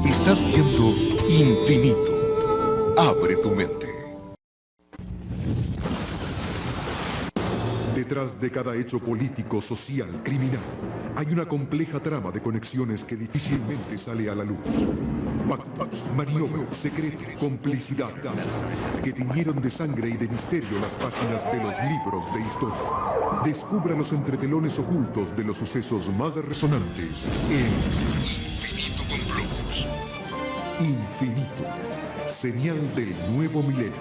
Estás viendo Infinito. Abre tu mente. Detrás de cada hecho político, social, criminal, hay una compleja trama de conexiones que difícilmente sale a la luz. Pactos, maniobras, secretos, complicidades, que tiñeron de sangre y de misterio las páginas de los libros de historia. Descubra los entretelones ocultos de los sucesos más resonantes en Infinito con Globos. Infinito, señal del nuevo milenio.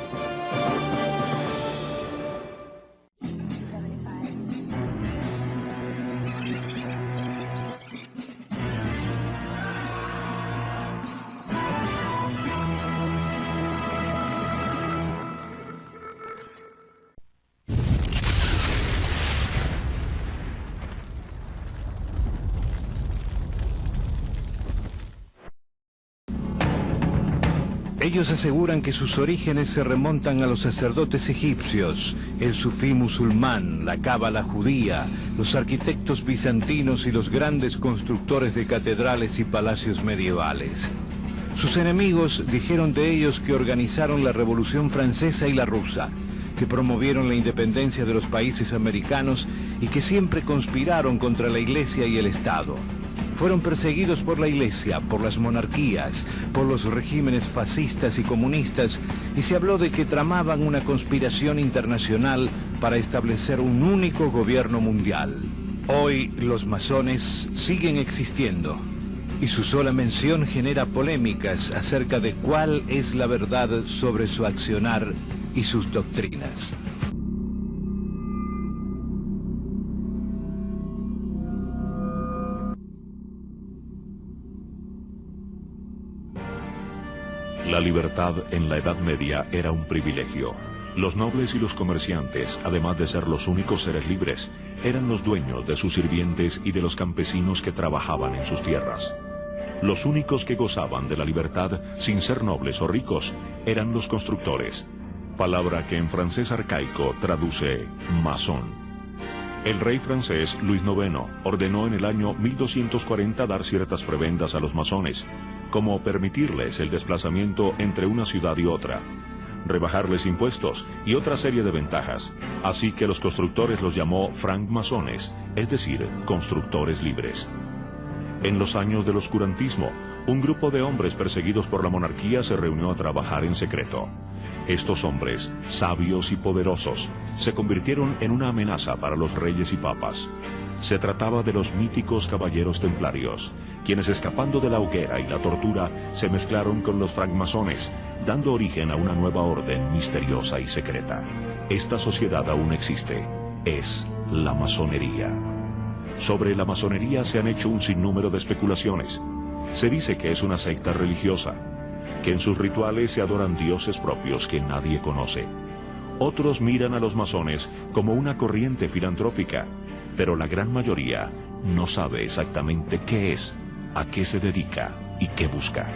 Ellos aseguran que sus orígenes se remontan a los sacerdotes egipcios, el sufí musulmán, la cábala judía, los arquitectos bizantinos y los grandes constructores de catedrales y palacios medievales. Sus enemigos dijeron de ellos que organizaron la Revolución Francesa y la rusa, que promovieron la independencia de los países americanos y que siempre conspiraron contra la Iglesia y el Estado. Fueron perseguidos por la Iglesia, por las monarquías, por los regímenes fascistas y comunistas, y se habló de que tramaban una conspiración internacional para establecer un único gobierno mundial. Hoy los masones siguen existiendo, y su sola mención genera polémicas acerca de cuál es la verdad sobre su accionar y sus doctrinas. La libertad en la Edad Media era un privilegio. Los nobles y los comerciantes, además de ser los únicos seres libres, eran los dueños de sus sirvientes y de los campesinos que trabajaban en sus tierras. Los únicos que gozaban de la libertad sin ser nobles o ricos eran los constructores, palabra que en francés arcaico traduce masón. El rey francés Luis IX ordenó en el año 1240 dar ciertas prebendas a los masones, como permitirles el desplazamiento entre una ciudad y otra, rebajarles impuestos y otra serie de ventajas, así que los constructores los llamó francmasones, es decir, constructores libres. En los años del oscurantismo, un grupo de hombres perseguidos por la monarquía se reunió a trabajar en secreto. Estos hombres, sabios y poderosos, se convirtieron en una amenaza para los reyes y papas. Se trataba de los míticos caballeros templarios, quienes escapando de la hoguera y la tortura se mezclaron con los francmasones, dando origen a una nueva orden misteriosa y secreta. Esta sociedad aún existe, es la masonería. Sobre la masonería se han hecho un sinnúmero de especulaciones. Se dice que es una secta religiosa, que en sus rituales se adoran dioses propios que nadie conoce. Otros miran a los masones como una corriente filantrópica, pero la gran mayoría no sabe exactamente qué es, a qué se dedica y qué busca.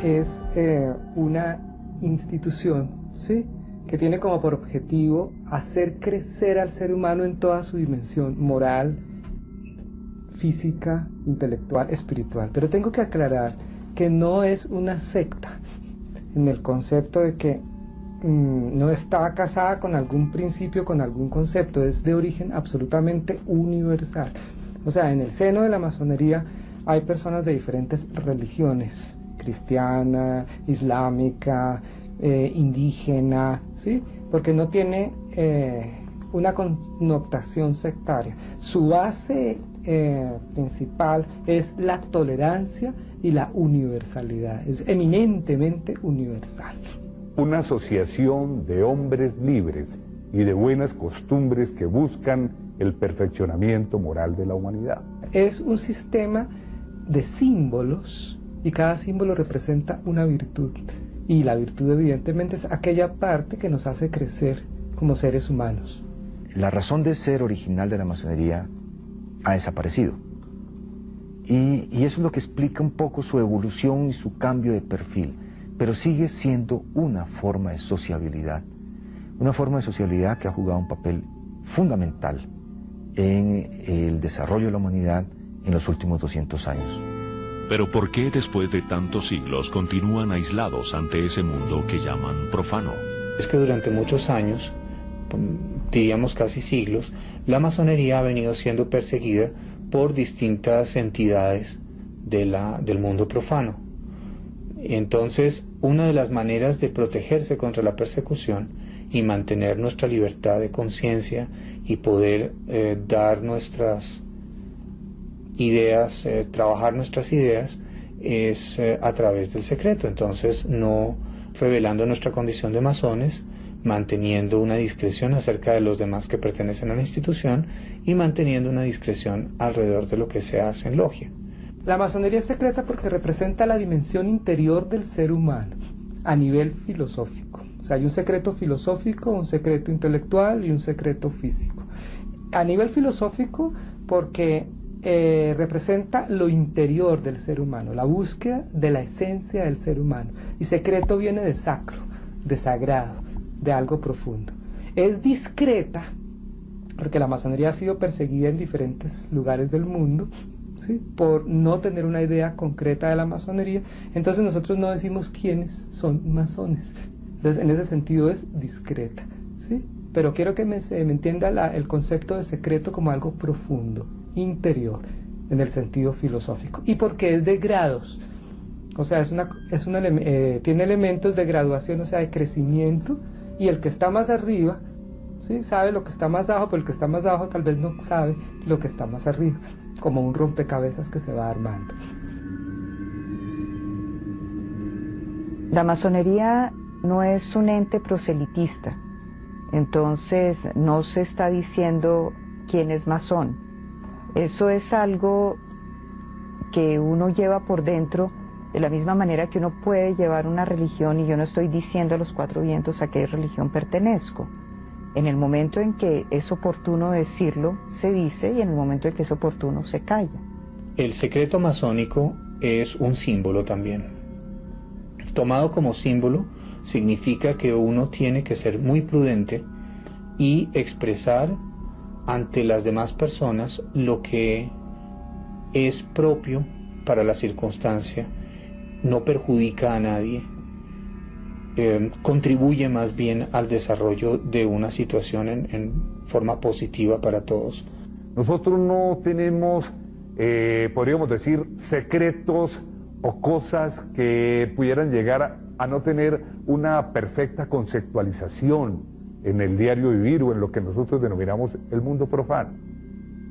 Es una institución, ¿sí?, que tiene como por objetivo hacer crecer al ser humano en toda su dimensión moral, física, intelectual, espiritual. Pero tengo que aclarar que no es una secta, en el concepto de que no está casada con algún principio, con algún concepto, es de origen absolutamente universal. O sea, en el seno de la masonería hay personas de diferentes religiones, cristiana, islámica, indígena, ¿sí?, porque no tiene una connotación sectaria. Su base principal es la tolerancia y la universalidad, es eminentemente universal. Una asociación de hombres libres y de buenas costumbres que buscan el perfeccionamiento moral de la humanidad. Es un sistema de símbolos y cada símbolo representa una virtud. Y la virtud evidentemente es aquella parte que nos hace crecer como seres humanos. La razón de ser original de la masonería ha desaparecido. Y eso es lo que explica un poco su evolución y su cambio de perfil. Pero sigue siendo una forma de sociabilidad. Una forma de sociabilidad que ha jugado un papel fundamental en el desarrollo de la humanidad en los últimos 200 años. Pero ¿por qué después de tantos siglos continúan aislados ante ese mundo que llaman profano? Es que durante muchos años, diríamos casi siglos, la masonería ha venido siendo perseguida por distintas entidades del mundo profano. Entonces, una de las maneras de protegerse contra la persecución y mantener nuestra libertad de conciencia y poder dar nuestras ideas, trabajar nuestras ideas, es a través del secreto. Entonces, no revelando nuestra condición de masones, manteniendo una discreción acerca de los demás que pertenecen a la institución y manteniendo una discreción alrededor de lo que se hace en logia. La masonería es secreta porque representa la dimensión interior del ser humano a nivel filosófico. O sea, hay un secreto filosófico, un secreto intelectual y un secreto físico. A nivel filosófico porque representa lo interior del ser humano, la búsqueda de la esencia del ser humano. Y secreto viene de sacro, de sagrado, de algo profundo. Es discreta porque la masonería ha sido perseguida en diferentes lugares del mundo, ¿sí?, por no tener una idea concreta de la masonería. Entonces nosotros no decimos quiénes son masones. Entonces, en ese sentido es discreta, ¿sí? Pero quiero que me entienda el concepto de secreto como algo profundo, interior, en el sentido filosófico. Y porque es de grados, o sea, tiene elementos de graduación, o sea, de crecimiento, y el que está más arriba, ¿sí?, sabe lo que está más abajo, pero el que está más abajo tal vez no sabe lo que está más arriba, como un rompecabezas que se va armando. La masonería no es un ente proselitista, entonces no se está diciendo quién es masón. Eso es algo que uno lleva por dentro de la misma manera que uno puede llevar una religión, y yo no estoy diciendo a los cuatro vientos a qué religión pertenezco. En el momento en que es oportuno decirlo, se dice, y en el momento en que es oportuno, se calla. El secreto masónico es un símbolo también. Tomado como símbolo, significa que uno tiene que ser muy prudente y expresar ante las demás personas lo que es propio para la circunstancia, no perjudica a nadie, contribuye más bien al desarrollo de una situación en forma positiva para todos. Nosotros no tenemos, podríamos decir, secretos o cosas que pudieran llegar a no tener una perfecta conceptualización en el diario vivir o en lo que nosotros denominamos el mundo profano.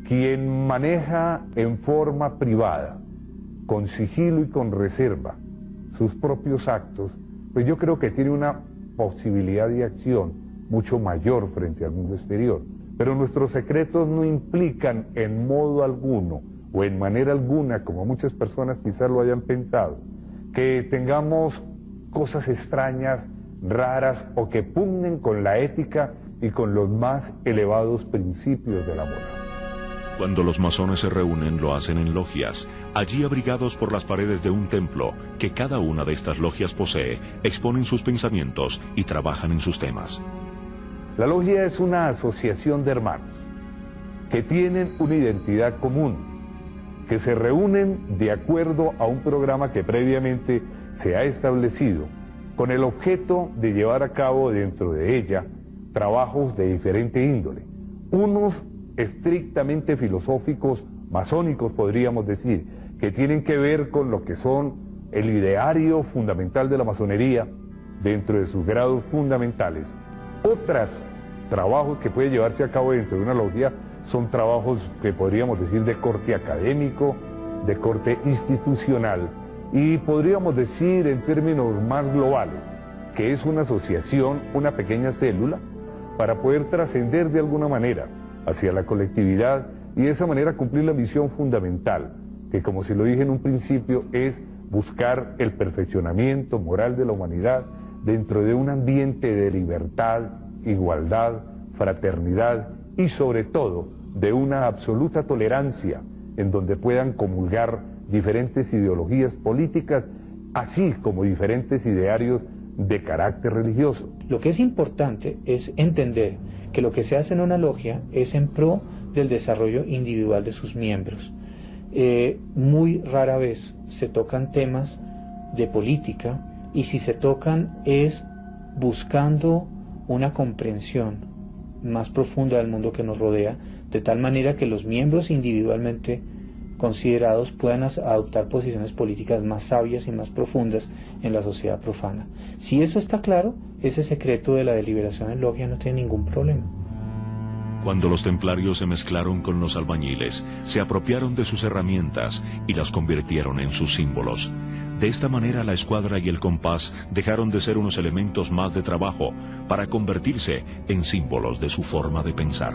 Quien maneja en forma privada, con sigilo y con reserva, sus propios actos, pues yo creo que tiene una posibilidad de acción mucho mayor frente al mundo exterior. Pero nuestros secretos no implican en modo alguno o en manera alguna, como muchas personas quizás lo hayan pensado, que tengamos cosas extrañas, raras o que pugnen con la ética y con los más elevados principios de la moral. Cuando los masones se reúnen, lo hacen en logias. Allí, abrigados por las paredes de un templo que cada una de estas logias posee, exponen sus pensamientos y trabajan en sus temas. La logia es una asociación de hermanos que tienen una identidad común, que se reúnen de acuerdo a un programa que previamente se ha establecido, con el objeto de llevar a cabo dentro de ella trabajos de diferente índole. Unos estrictamente filosóficos, masónicos podríamos decir, que tienen que ver con lo que son el ideario fundamental de la masonería dentro de sus grados fundamentales. Otros trabajos que puede llevarse a cabo dentro de una logia son trabajos que podríamos decir de corte académico, de corte institucional, y podríamos decir en términos más globales que es una asociación, una pequeña célula, para poder trascender de alguna manera hacia la colectividad y de esa manera cumplir la misión fundamental, que como se lo dije en un principio, es buscar el perfeccionamiento moral de la humanidad dentro de un ambiente de libertad, igualdad, fraternidad y sobre todo de una absoluta tolerancia en donde puedan comulgar diferentes ideologías políticas, así como diferentes idearios de carácter religioso. Lo que es importante es entender que lo que se hace en una logia es en pro del desarrollo individual de sus miembros. muy rara vez se tocan temas de política, y si se tocan es buscando una comprensión más profunda del mundo que nos rodea, de tal manera que los miembros individualmente considerados puedan adoptar posiciones políticas más sabias y más profundas en la sociedad profana. Si eso está claro, ese secreto de la deliberación en logia no tiene ningún problema. Cuando los templarios se mezclaron con los albañiles, se apropiaron de sus herramientas y las convirtieron en sus símbolos. De esta manera la escuadra y el compás dejaron de ser unos elementos más de trabajo para convertirse en símbolos de su forma de pensar.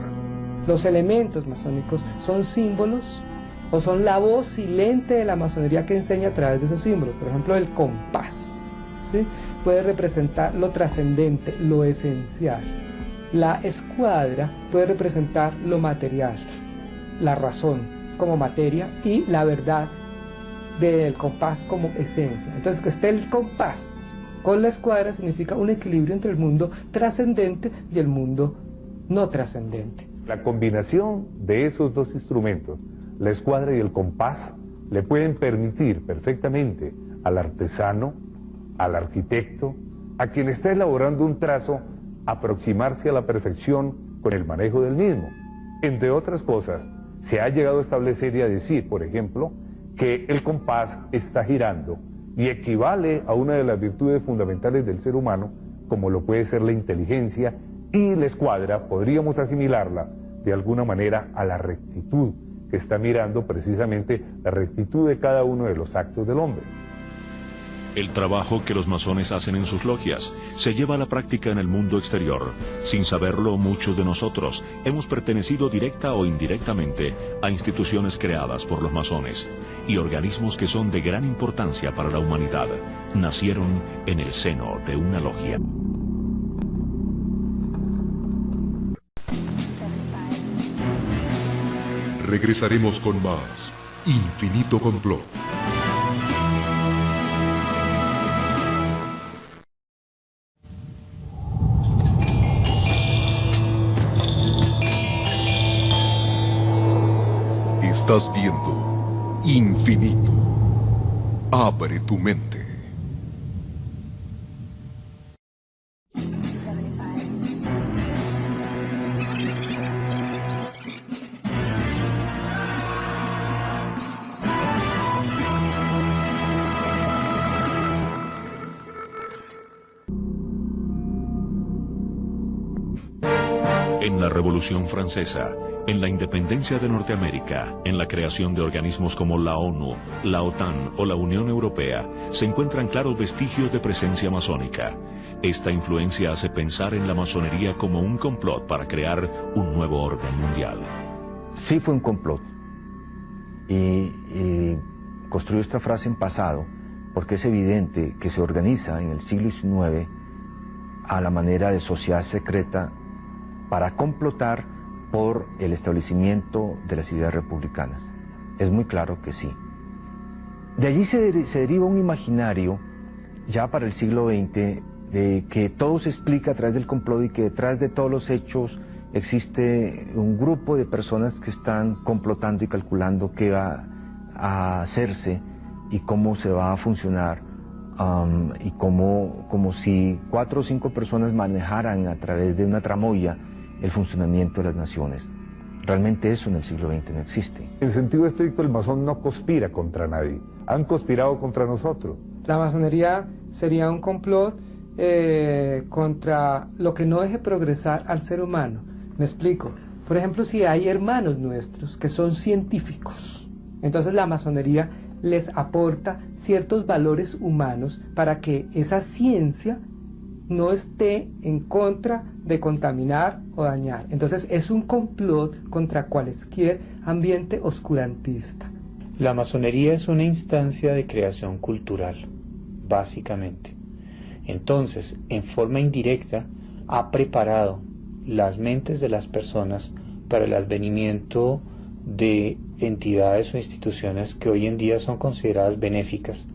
Los elementos masónicos son símbolos o son la voz silente de la masonería que enseña a través de esos símbolos. Por ejemplo, el compás, ¿sí?, puede representar lo trascendente, lo esencial. La escuadra puede representar lo material, la razón como materia y la verdad del compás como esencia. Entonces, que esté el compás con la escuadra significa un equilibrio entre el mundo trascendente y el mundo no trascendente. La combinación de esos dos instrumentos, la escuadra y el compás, le pueden permitir perfectamente al artesano, al arquitecto, a quien está elaborando un trazo, aproximarse a la perfección con el manejo del mismo. Entre otras cosas, se ha llegado a establecer y a decir, por ejemplo, que el compás está girando y equivale a una de las virtudes fundamentales del ser humano, como lo puede ser la inteligencia, y la escuadra podríamos asimilarla de alguna manera a la rectitud, que está mirando precisamente la rectitud de cada uno de los actos del hombre. El trabajo que los masones hacen en sus logias se lleva a la práctica en el mundo exterior. Sin saberlo, muchos de nosotros hemos pertenecido directa o indirectamente a instituciones creadas por los masones y organismos que son de gran importancia para la humanidad. Nacieron en el seno de una logia. Regresaremos con más Infinito Complot. Estás viendo Infinito. Abre tu mente. En la Revolución Francesa, en la independencia de Norteamérica, en la creación de organismos como la ONU, la OTAN o la Unión Europea, se encuentran claros vestigios de presencia masónica. Esta influencia hace pensar en la masonería como un complot para crear un nuevo orden mundial. Sí fue un complot. Y construyo esta frase en pasado porque es evidente que se organiza en el siglo XIX a la manera de sociedad secreta para complotar por el establecimiento de las ideas republicanas. Es muy claro que sí. De allí se deriva un imaginario, ya para el siglo XX, de que todo se explica a través del complot y que detrás de todos los hechos existe un grupo de personas que están complotando y calculando qué va a hacerse y cómo se va a funcionar, y como si 4 o 5 personas manejaran a través de una tramoya el funcionamiento de las naciones. Realmente eso en el siglo XX no existe. En sentido estricto, el masón no conspira contra nadie. Han conspirado contra nosotros. La masonería sería un complot contra lo que no deje progresar al ser humano. Me explico. Por ejemplo, si hay hermanos nuestros que son científicos, entonces la masonería les aporta ciertos valores humanos para que esa ciencia no esté en contra de contaminar o dañar. Entonces es un complot contra cualquier ambiente oscurantista. La masonería es una instancia de creación cultural, básicamente. Entonces, en forma indirecta, ha preparado las mentes de las personas para el advenimiento de entidades o instituciones que hoy en día son consideradas benéficas,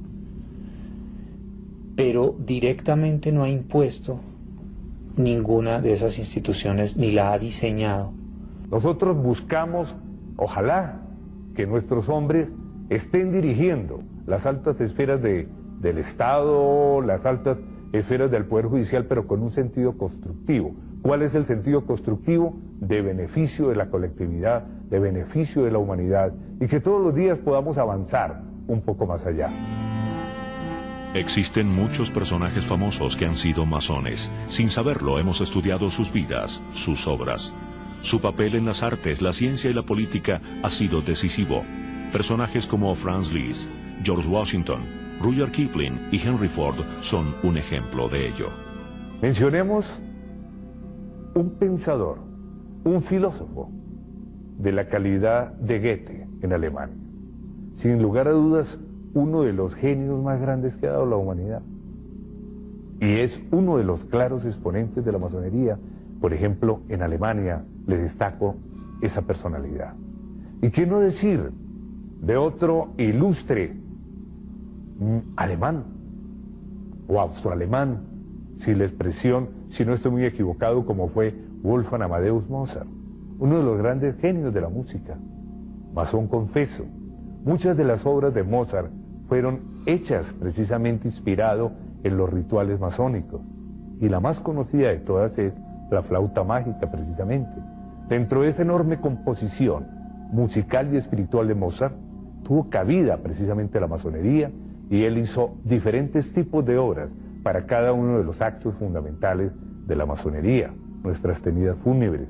pero directamente no ha impuesto ninguna de esas instituciones ni la ha diseñado. Nosotros buscamos, ojalá, que nuestros hombres estén dirigiendo las altas esferas del Estado, las altas esferas del Poder Judicial, pero con un sentido constructivo. ¿Cuál es el sentido constructivo? De beneficio de la colectividad, de beneficio de la humanidad, y que todos los días podamos avanzar un poco más allá. Existen muchos personajes famosos que han sido masones. Sin saberlo, hemos estudiado sus vidas, sus obras. Su papel en las artes, la ciencia y la política ha sido decisivo. Personajes como Franz Liszt, George Washington, Rudyard Kipling y Henry Ford son un ejemplo de ello. Mencionemos un pensador, un filósofo de la calidad de Goethe en Alemania. Sin lugar a dudas, uno de los genios más grandes que ha dado la humanidad. Y es uno de los claros exponentes de la masonería. Por ejemplo, en Alemania le destaco esa personalidad. ¿Y qué no decir de otro ilustre alemán o austroalemán, si la expresión, si no estoy muy equivocado, como fue Wolfgang Amadeus Mozart, uno de los grandes genios de la música, masón confeso? Muchas de las obras de Mozart fueron hechas precisamente inspirado en los rituales masónicos, y la más conocida de todas es la flauta mágica, precisamente. Dentro de esa enorme composición musical y espiritual de Mozart, tuvo cabida precisamente la masonería, y él hizo diferentes tipos de obras para cada uno de los actos fundamentales de la masonería, nuestras tenidas fúnebres.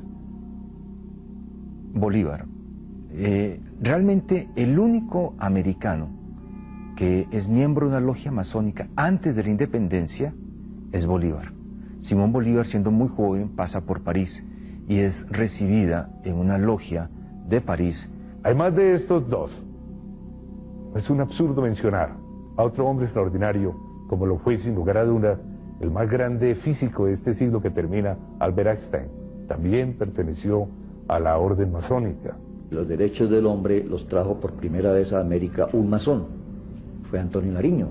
Bolívar, realmente el único americano que es miembro de una logia masónica antes de la independencia es Bolívar. Simón Bolívar, siendo muy joven, pasa por París y es recibida en una logia de París. Además de estos dos, es un absurdo mencionar a otro hombre extraordinario, como lo fue sin lugar a dudas el más grande físico de este siglo que termina, Albert Einstein. También perteneció a la orden masónica. Los derechos del hombre los trajo por primera vez a América un masón, fue Antonio Nariño.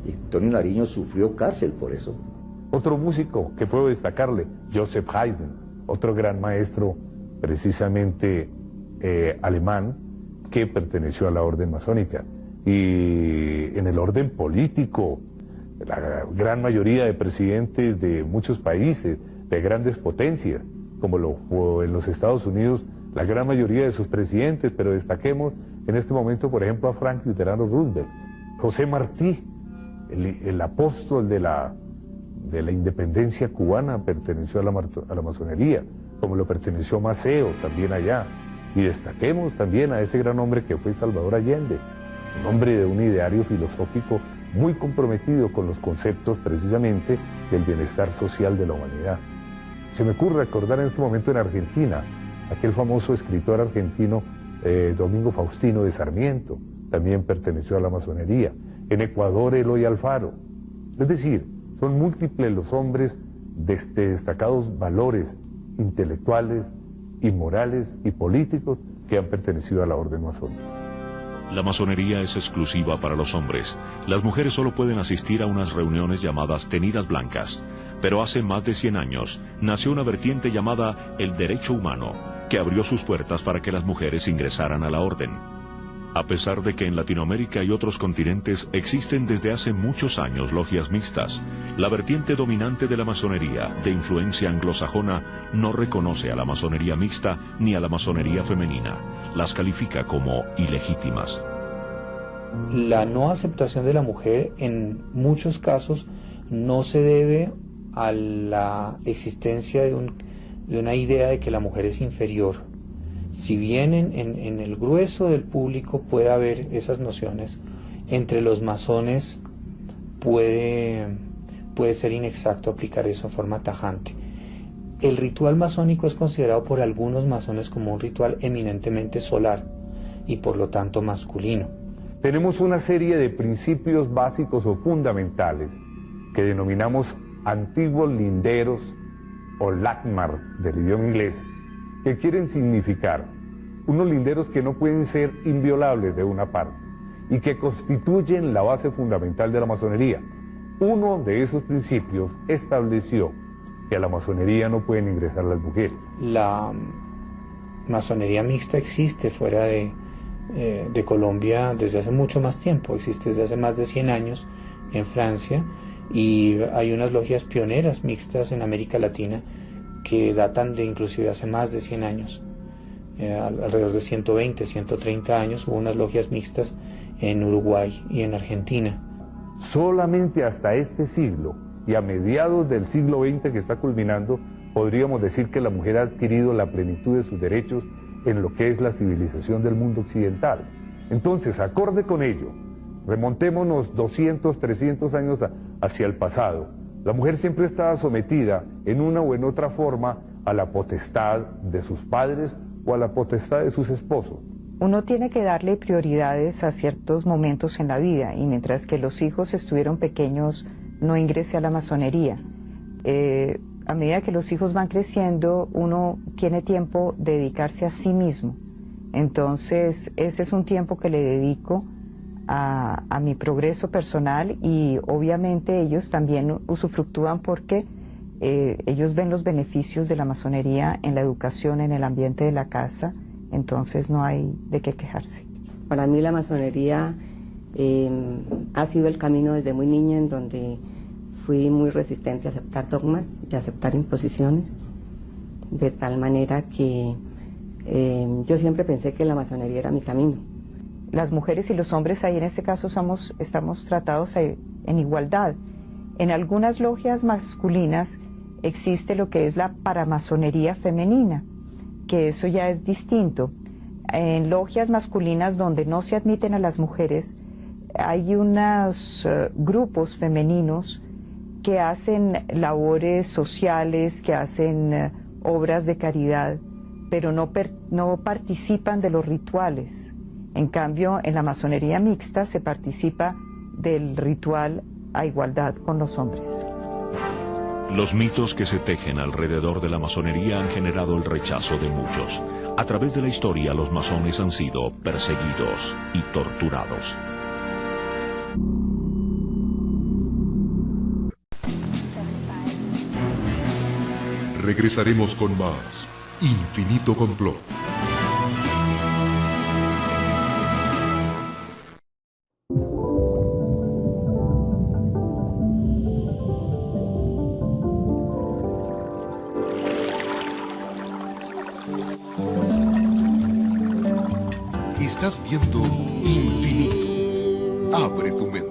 Y Antonio Nariño sufrió cárcel por eso. Otro músico que puedo destacarle, Joseph Haydn, otro gran maestro precisamente alemán que perteneció a la orden masónica. Y en el orden político, la gran mayoría de presidentes de muchos países, de grandes potencias, como lo fue en los Estados Unidos, la gran mayoría de sus presidentes, pero destaquemos en este momento, por ejemplo, a Franklin Delano Roosevelt, José Martí, el apóstol de la independencia cubana, perteneció a la masonería, como lo perteneció Maceo también allá. Y destaquemos también a ese gran hombre que fue Salvador Allende, un hombre de un ideario filosófico muy comprometido con los conceptos precisamente del bienestar social de la humanidad. Se me ocurre recordar en este momento en Argentina, aquel famoso escritor argentino Domingo Faustino de Sarmiento, también perteneció a la masonería. En Ecuador, Eloy Alfaro. Es decir, son múltiples los hombres de destacados valores intelectuales y morales y políticos que han pertenecido a la orden masónica. La masonería es exclusiva para los hombres. Las mujeres solo pueden asistir a unas reuniones llamadas tenidas blancas. Pero hace más de 100 años nació una vertiente llamada el derecho humano, que abrió sus puertas para que las mujeres ingresaran a la orden. A pesar de que en Latinoamérica y otros continentes existen desde hace muchos años logias mixtas, la vertiente dominante de la masonería, de influencia anglosajona, no reconoce a la masonería mixta ni a la masonería femenina. Las califica como ilegítimas. La no aceptación de la mujer en muchos casos no se debe a la existencia de una idea de que la mujer es inferior. Si bien en el grueso del público puede haber esas nociones, entre los masones puede ser inexacto aplicar eso en forma tajante. El ritual masónico es considerado por algunos masones como un ritual eminentemente solar y por lo tanto masculino. Tenemos una serie de principios básicos o fundamentales que denominamos antiguos linderos o Lakmar del idioma inglés, que quieren significar unos linderos que no pueden ser inviolables de una parte y que constituyen la base fundamental de la masonería. Uno de esos principios estableció que a la masonería no pueden ingresar las mujeres. La masonería mixta existe fuera de de Colombia desde hace mucho más tiempo, existe desde hace más de 100 años en Francia, y hay unas logias pioneras mixtas en América Latina que datan de inclusive hace más de 100 años. Alrededor de 120, 130 años hubo unas logias mixtas en Uruguay y en Argentina. Solamente hasta este siglo y a mediados del siglo XX que está culminando, podríamos decir que la mujer ha adquirido la plenitud de sus derechos en lo que es la civilización del mundo occidental. Entonces, acorde con ello, remontémonos 200, 300 años hacia el pasado. La mujer siempre estaba sometida en una o en otra forma a la potestad de sus padres o a la potestad de sus esposos. Uno tiene que darle prioridades a ciertos momentos en la vida, y mientras que los hijos estuvieron pequeños no ingresé a la masonería. A medida que los hijos van creciendo, uno tiene tiempo de dedicarse a sí mismo. Entonces, ese es un tiempo que le dedico a mi progreso personal, y obviamente ellos también usufructúan porque ellos ven los beneficios de la masonería en la educación, en el ambiente de la casa, entonces no hay de qué quejarse. Para mí la masonería ha sido el camino desde muy niña, en donde fui muy resistente a aceptar dogmas y a aceptar imposiciones, de tal manera que yo siempre pensé que la masonería era mi camino. Las mujeres y los hombres ahí en este caso estamos tratados en igualdad. En algunas logias masculinas existe lo que es la paramasonería femenina, que eso ya es distinto. En logias masculinas donde no se admiten a las mujeres, hay unos grupos femeninos que hacen labores sociales, que hacen obras de caridad, pero no participan de los rituales. En cambio, en la masonería mixta se participa del ritual a igualdad con los hombres. Los mitos que se tejen alrededor de la masonería han generado el rechazo de muchos. A través de la historia, los masones han sido perseguidos y torturados. Regresaremos con más Infinito Complot. Estás viendo Infinito. Abre tu mente.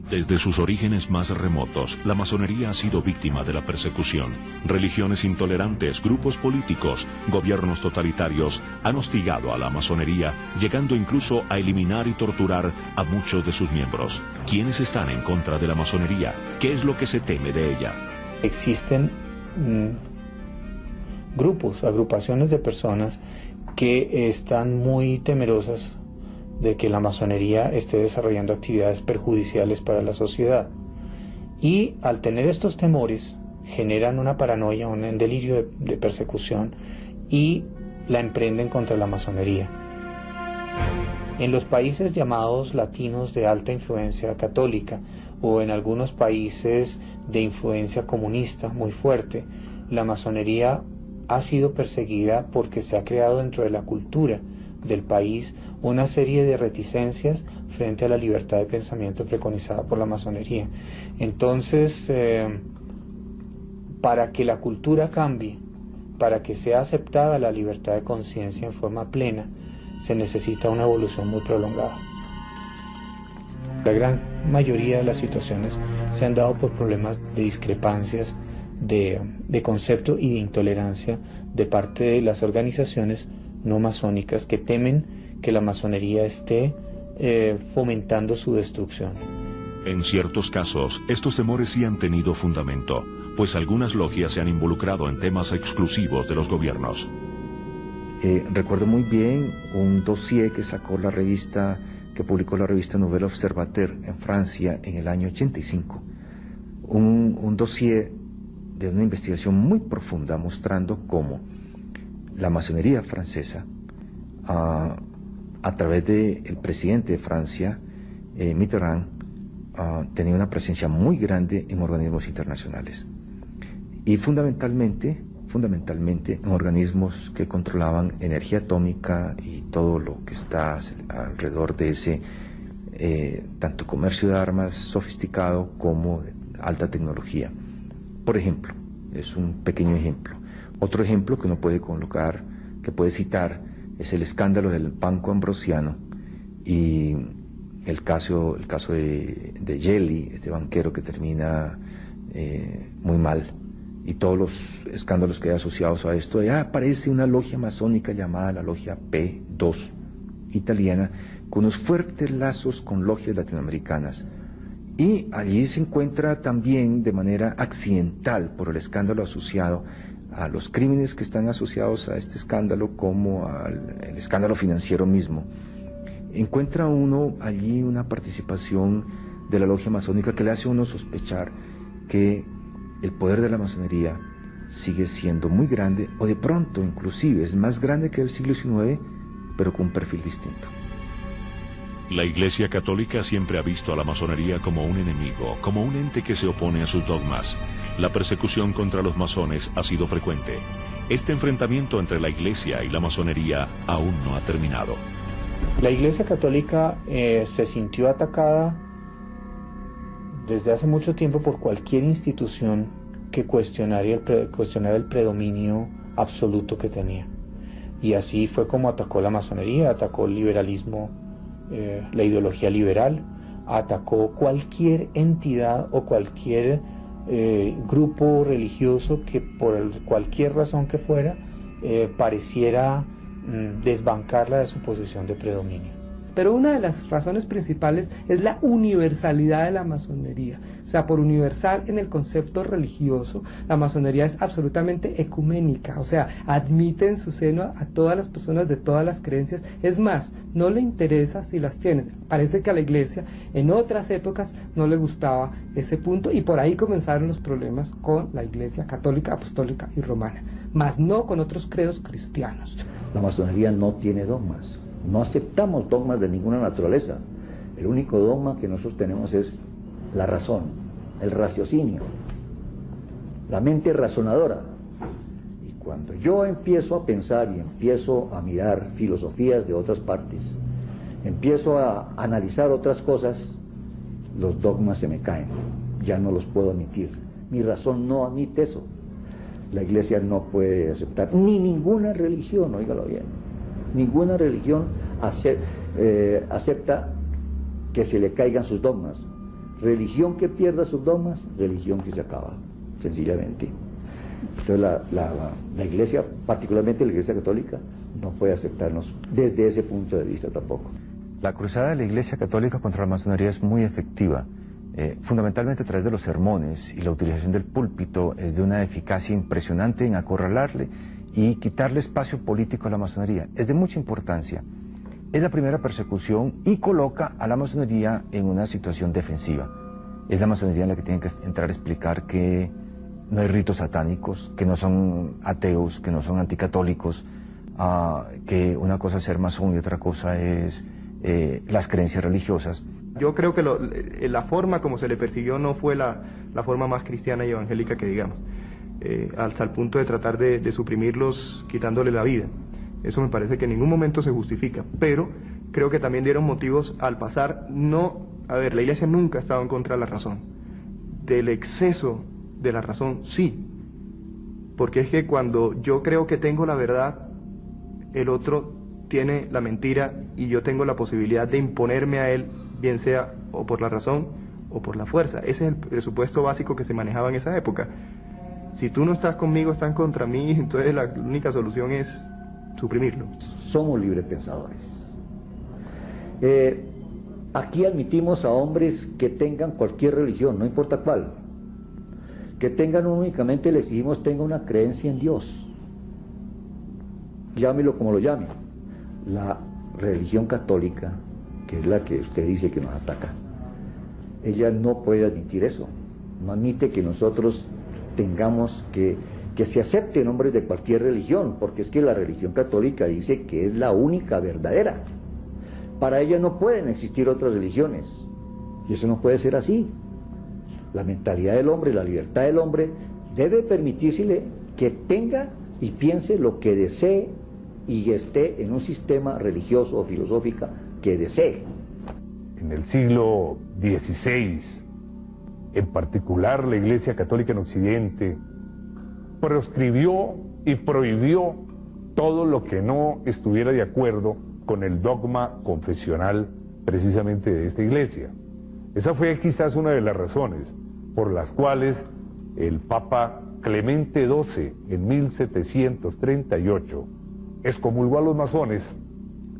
Desde sus orígenes más remotos, la masonería ha sido víctima de la persecución. Religiones intolerantes, grupos políticos, gobiernos totalitarios han hostigado a la masonería, llegando incluso a eliminar y torturar a muchos de sus miembros. ¿Quiénes están en contra de la masonería? ¿Qué es lo que se teme de ella? Existen agrupaciones de personas que están muy temerosas de que la masonería esté desarrollando actividades perjudiciales para la sociedad. Y al tener estos temores, generan una paranoia, un delirio de persecución, y la emprenden contra la masonería. En los países llamados latinos de alta influencia católica, o en algunos países de influencia comunista muy fuerte, la masonería ha sido perseguida porque se ha creado dentro de la cultura del país una serie de reticencias frente a la libertad de pensamiento preconizada por la masonería. Entonces, para que la cultura cambie, para que sea aceptada la libertad de conciencia en forma plena, se necesita una evolución muy prolongada. La gran mayoría de las situaciones se han dado por problemas de discrepancias de concepto y de intolerancia de parte de las organizaciones no masónicas que temen que la masonería esté fomentando su destrucción. En ciertos casos, estos temores sí han tenido fundamento, pues algunas logias se han involucrado en temas exclusivos de los gobiernos. Recuerdo muy bien un dossier que publicó la revista Nouvel Observateur en Francia en el año 85. Un dossier de una investigación muy profunda mostrando cómo la masonería francesa, a través del presidente de Francia, Mitterrand, tenía una presencia muy grande en organismos internacionales y fundamentalmente en organismos que controlaban energía atómica y todo lo que está alrededor de ese tanto comercio de armas sofisticado como de alta tecnología. Por ejemplo, es un pequeño ejemplo. Otro ejemplo que uno puede colocar, que puede citar, es el escándalo del Banco Ambrosiano y el caso de Gelli, este banquero que termina muy mal, y todos los escándalos que hay asociados a esto. Aparece una logia masónica llamada la Logia P2 italiana, con unos fuertes lazos con logias latinoamericanas. Y allí se encuentra también de manera accidental, por el escándalo asociado a los crímenes que están asociados a este escándalo, como al escándalo financiero mismo, encuentra uno allí una participación de la logia masónica que le hace a uno sospechar que el poder de la masonería sigue siendo muy grande, o de pronto inclusive es más grande que el siglo XIX, pero con un perfil distinto. La Iglesia Católica siempre ha visto a la masonería como un enemigo, como un ente que se opone a sus dogmas. La persecución contra los masones ha sido frecuente. Este enfrentamiento entre la Iglesia y la masonería aún no ha terminado. La Iglesia Católica se sintió atacada desde hace mucho tiempo por cualquier institución que cuestionara el predominio absoluto que tenía. Y así fue como atacó la masonería, atacó el liberalismo, la ideología liberal, atacó cualquier entidad o cualquier grupo religioso que por cualquier razón que fuera pareciera desbancarla de su posición de predominio. Pero una de las razones principales es la universalidad de la masonería. O sea, por universal en el concepto religioso, la masonería es absolutamente ecuménica. O sea, admite en su seno a todas las personas de todas las creencias. Es más, no le interesa si las tienes. Parece que a la Iglesia en otras épocas no le gustaba ese punto, y por ahí comenzaron los problemas con la Iglesia católica, apostólica y romana, más no con otros credos cristianos. La masonería no tiene dogmas. No aceptamos dogmas de ninguna naturaleza. El único dogma que nosotros tenemos es la razón, el raciocinio, la mente razonadora. Y cuando yo empiezo a pensar y empiezo a mirar filosofías de otras partes, empiezo a analizar otras cosas, los dogmas se me caen, ya no los puedo admitir. Mi razón no admite eso. La Iglesia no puede aceptar, ni ninguna religión, óigalo bien. Ninguna religión acepta que se le caigan sus dogmas. Religión que pierda sus dogmas, religión que se acaba, sencillamente. Entonces la Iglesia, particularmente la Iglesia Católica, no puede aceptarnos desde ese punto de vista tampoco. La cruzada de la Iglesia Católica contra la masonería es muy efectiva. Fundamentalmente a través de los sermones y la utilización del púlpito es de una eficacia impresionante en acorralarle y quitarle espacio político a la masonería. Es de mucha importancia. Es la primera persecución y coloca a la masonería en una situación defensiva. Es la masonería la que tiene que entrar a explicar que no hay ritos satánicos, que no son ateos, que no son anticatólicos, que una cosa es ser masón y otra cosa es las creencias religiosas. Yo creo que la forma como se le persiguió no fue la forma más cristiana y evangélica que digamos. Hasta el punto de tratar de suprimirlos quitándole la vida. Eso me parece que en ningún momento se justifica, pero creo que también dieron motivos al pasar. La Iglesia nunca ha estado en contra de la razón. Del exceso de la razón, sí, porque es que cuando yo creo que tengo la verdad, el otro tiene la mentira y yo tengo la posibilidad de imponerme a él, bien sea o por la razón o por la fuerza. Ese es el presupuesto básico que se manejaba en esa época. Si tú no estás conmigo, están contra mí, entonces la única solución es suprimirlo. Somos libres pensadores. Aquí admitimos a hombres que tengan cualquier religión, no importa cuál. Que tengan únicamente, le exigimos, tenga una creencia en Dios. Llámelo como lo llame. La religión católica, que es la que usted dice que nos ataca, ella no puede admitir eso. No admite que nosotros tengamos que que se acepten hombres de cualquier religión, porque es que la religión católica dice que es la única verdadera. Para ella no pueden existir otras religiones, y eso no puede ser así. La mentalidad del hombre, la libertad del hombre, debe permitírsele que tenga y piense lo que desee y esté en un sistema religioso o filosófico que desee. En el siglo XVI, en particular la Iglesia Católica en Occidente, proscribió y prohibió todo lo que no estuviera de acuerdo con el dogma confesional precisamente de esta iglesia. Esa fue quizás una de las razones por las cuales el Papa Clemente XII en 1738 excomulgó a los masones,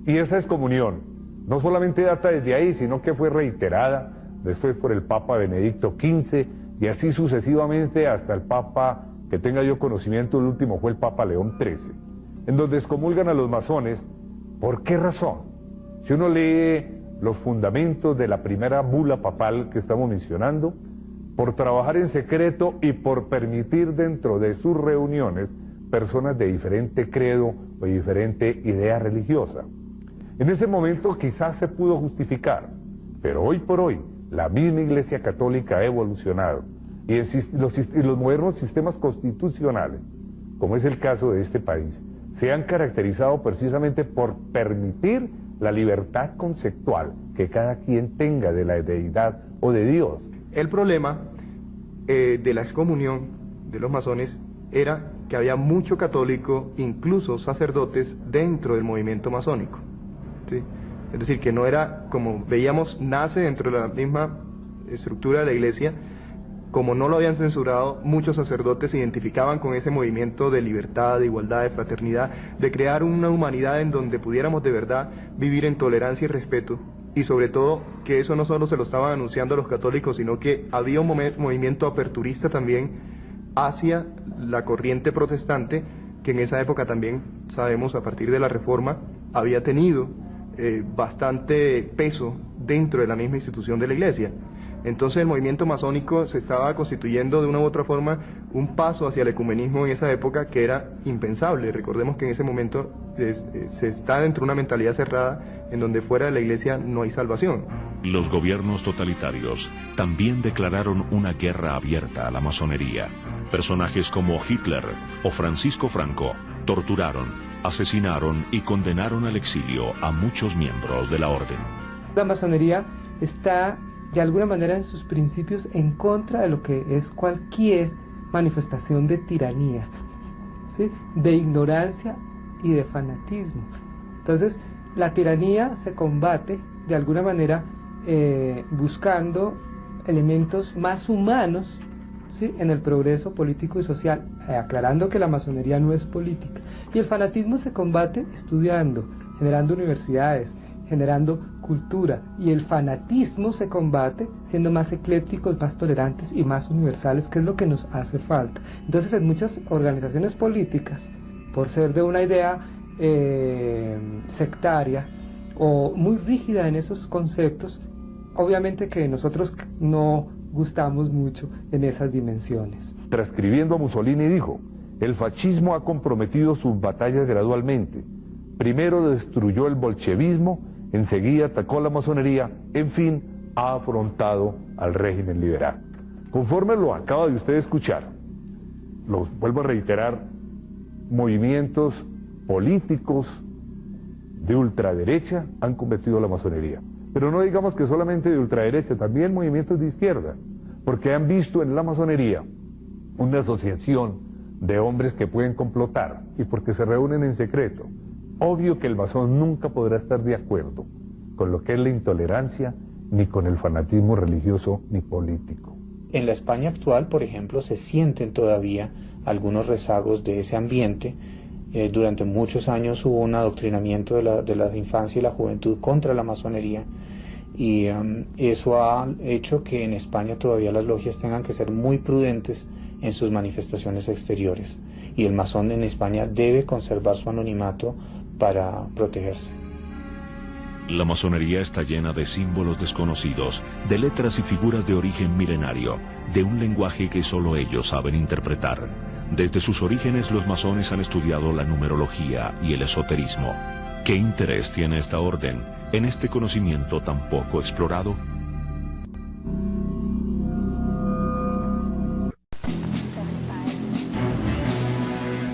y esa excomunión no solamente data desde ahí, sino que fue reiterada después por el Papa Benedicto XV y así sucesivamente hasta el Papa, que tenga yo conocimiento, el último fue el Papa León XIII, en donde excomulgan a los masones. ¿Por qué razón? Si uno lee los fundamentos de la primera bula papal que estamos mencionando, por trabajar en secreto y por permitir dentro de sus reuniones personas de diferente credo o diferente idea religiosa. En ese momento quizás se pudo justificar, pero hoy por hoy la misma Iglesia Católica ha evolucionado y los modernos sistemas constitucionales, como es el caso de este país, se han caracterizado precisamente por permitir la libertad conceptual que cada quien tenga de la deidad o de Dios. El problema de la excomunión de los masones era que había mucho católico, incluso sacerdotes, dentro del movimiento masónico, ¿sí? Es decir, que no era, como veíamos, nace dentro de la misma estructura de la iglesia. Como no lo habían censurado, muchos sacerdotes se identificaban con ese movimiento de libertad, de igualdad, de fraternidad, de crear una humanidad en donde pudiéramos de verdad vivir en tolerancia y respeto, y sobre todo que eso no solo se lo estaban anunciando a los católicos, sino que había un movimiento aperturista también hacia la corriente protestante, que en esa época también, sabemos, a partir de la Reforma, había tenido bastante peso dentro de la misma institución de la iglesia. Entonces el movimiento masónico se estaba constituyendo de una u otra forma un paso hacia el ecumenismo en esa época que era impensable. Recordemos que en ese momento se está dentro de una mentalidad cerrada en donde fuera de la iglesia no hay salvación. Los gobiernos totalitarios también declararon una guerra abierta a la masonería. Personajes como Hitler o Francisco Franco torturaron, asesinaron y condenaron al exilio a muchos miembros de la orden. La masonería está de alguna manera en sus principios en contra de lo que es cualquier manifestación de tiranía, ¿sí? De ignorancia y de fanatismo. Entonces, la tiranía se combate de alguna manera buscando elementos más humanos, ¿sí? En el progreso político y social, aclarando que la masonería no es política. Y el fanatismo se combate estudiando, generando universidades, generando cultura, y el fanatismo se combate siendo más eclécticos, más tolerantes y más universales, que es lo que nos hace falta. Entonces, en muchas organizaciones políticas, por ser de una idea sectaria o muy rígida en esos conceptos, obviamente que nosotros no gustamos mucho en esas dimensiones. Transcribiendo a Mussolini dijo: el fascismo ha comprometido sus batallas gradualmente. Primero destruyó el bolchevismo, enseguida atacó la masonería, en fin, ha afrontado al régimen liberal. Conforme lo acaba de usted escuchar, lo vuelvo a reiterar, movimientos políticos de ultraderecha han convertido a la masonería. Pero no digamos que solamente de ultraderecha, también movimientos de izquierda, porque han visto en la masonería una asociación de hombres que pueden complotar y porque se reúnen en secreto. Obvio que el masón nunca podrá estar de acuerdo con lo que es la intolerancia, ni con el fanatismo religioso ni político. En la España actual, por ejemplo, se sienten todavía algunos rezagos de ese ambiente. Durante muchos años hubo un adoctrinamiento de la infancia y la juventud contra la masonería, y eso ha hecho que en España todavía las logias tengan que ser muy prudentes en sus manifestaciones exteriores, y el masón en España debe conservar su anonimato para protegerse. La masonería está llena de símbolos desconocidos, de letras y figuras de origen milenario, de un lenguaje que solo ellos saben interpretar. Desde sus orígenes los masones han estudiado la numerología y el esoterismo. ¿Qué interés tiene esta orden en este conocimiento tan poco explorado?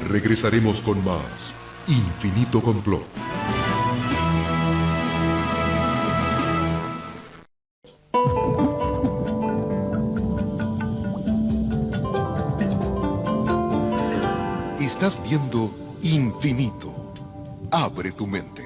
Regresaremos con más Infinito Complot. Estás viendo Infinito. Abre tu mente.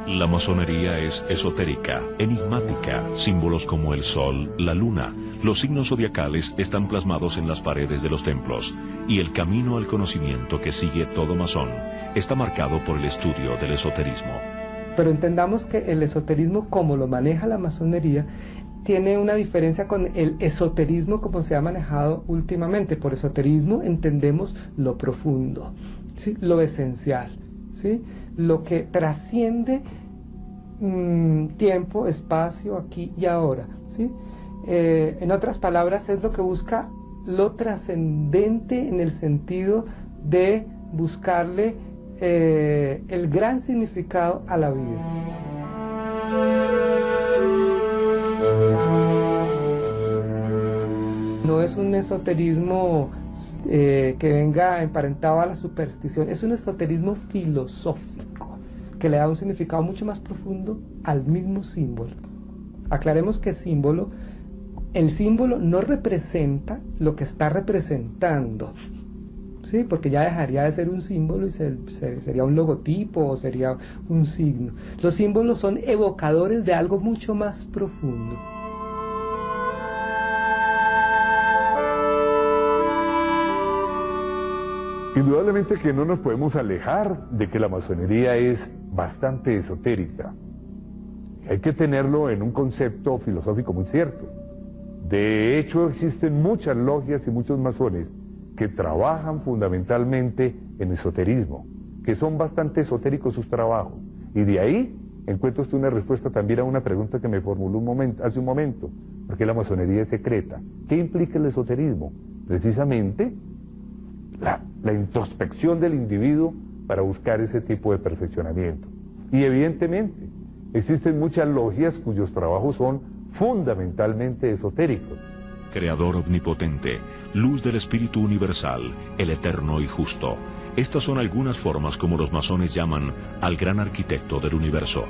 La masonería es esotérica, enigmática. Símbolos como el sol, la luna, los signos zodiacales están plasmados en las paredes de los templos, y el camino al conocimiento que sigue todo masón está marcado por el estudio del esoterismo. Pero entendamos que el esoterismo, como lo maneja la masonería, tiene una diferencia con el esoterismo como se ha manejado últimamente. Por esoterismo entendemos lo profundo, ¿sí? Lo esencial, ¿sí? Lo que trasciende tiempo, espacio, aquí y ahora, ¿sí? En otras palabras, es lo que busca lo trascendente en el sentido de buscarle el gran significado a la vida. No es un esoterismo que venga emparentado a la superstición, es un esoterismo filosófico que le da un significado mucho más profundo al mismo símbolo. Aclaremos que el símbolo no representa lo que está representando, ¿sí? Porque ya dejaría de ser un símbolo y sería un logotipo o sería un signo. Los símbolos son evocadores de algo mucho más profundo. Indudablemente que no nos podemos alejar de que la masonería es bastante esotérica. Hay que tenerlo en un concepto filosófico muy cierto. De hecho, existen muchas logias y muchos masones que trabajan fundamentalmente en esoterismo, que son bastante esotéricos sus trabajos. Y de ahí encuentro usted una respuesta también a una pregunta que me formuló hace un momento. ¿Por qué la masonería es secreta? ¿Qué implica el esoterismo? Precisamente la introspección del individuo para buscar ese tipo de perfeccionamiento. Y evidentemente existen muchas logias cuyos trabajos son fundamentalmente esotéricos. Creador omnipotente, luz del espíritu universal, el eterno y justo. Estas son algunas formas como los masones llaman al gran arquitecto del universo.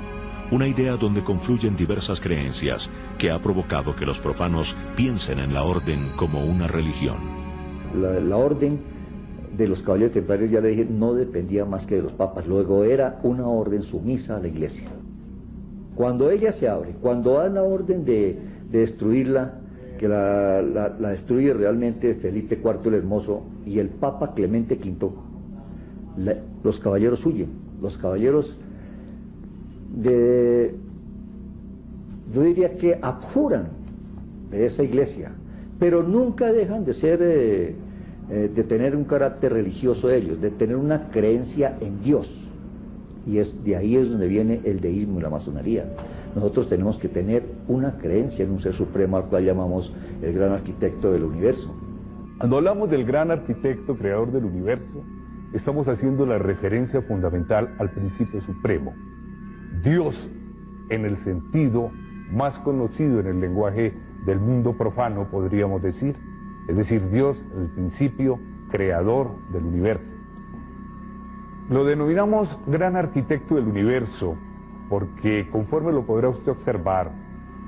Una idea donde confluyen diversas creencias que ha provocado que los profanos piensen en la orden como una religión. La orden de los caballeros templarios, ya le dije, no dependía más que de los papas. Luego era una orden sumisa a la iglesia. Cuando ella se abre, cuando dan la orden de destruirla, que la destruye realmente Felipe IV el Hermoso y el Papa Clemente V, los caballeros huyen. Los caballeros yo diría que abjuran de esa iglesia, pero nunca dejan de ser, de tener un carácter religioso ellos, de tener una creencia en Dios. Y de ahí es donde viene el deísmo y la masonería. Nosotros tenemos que tener una creencia en un ser supremo al cual llamamos el gran arquitecto del universo. Cuando hablamos del gran arquitecto creador del universo, estamos haciendo la referencia fundamental al principio supremo. Dios, en el sentido más conocido en el lenguaje del mundo profano, podríamos decir. Es decir, Dios, el principio creador del universo. Lo denominamos gran arquitecto del universo porque, conforme lo podrá usted observar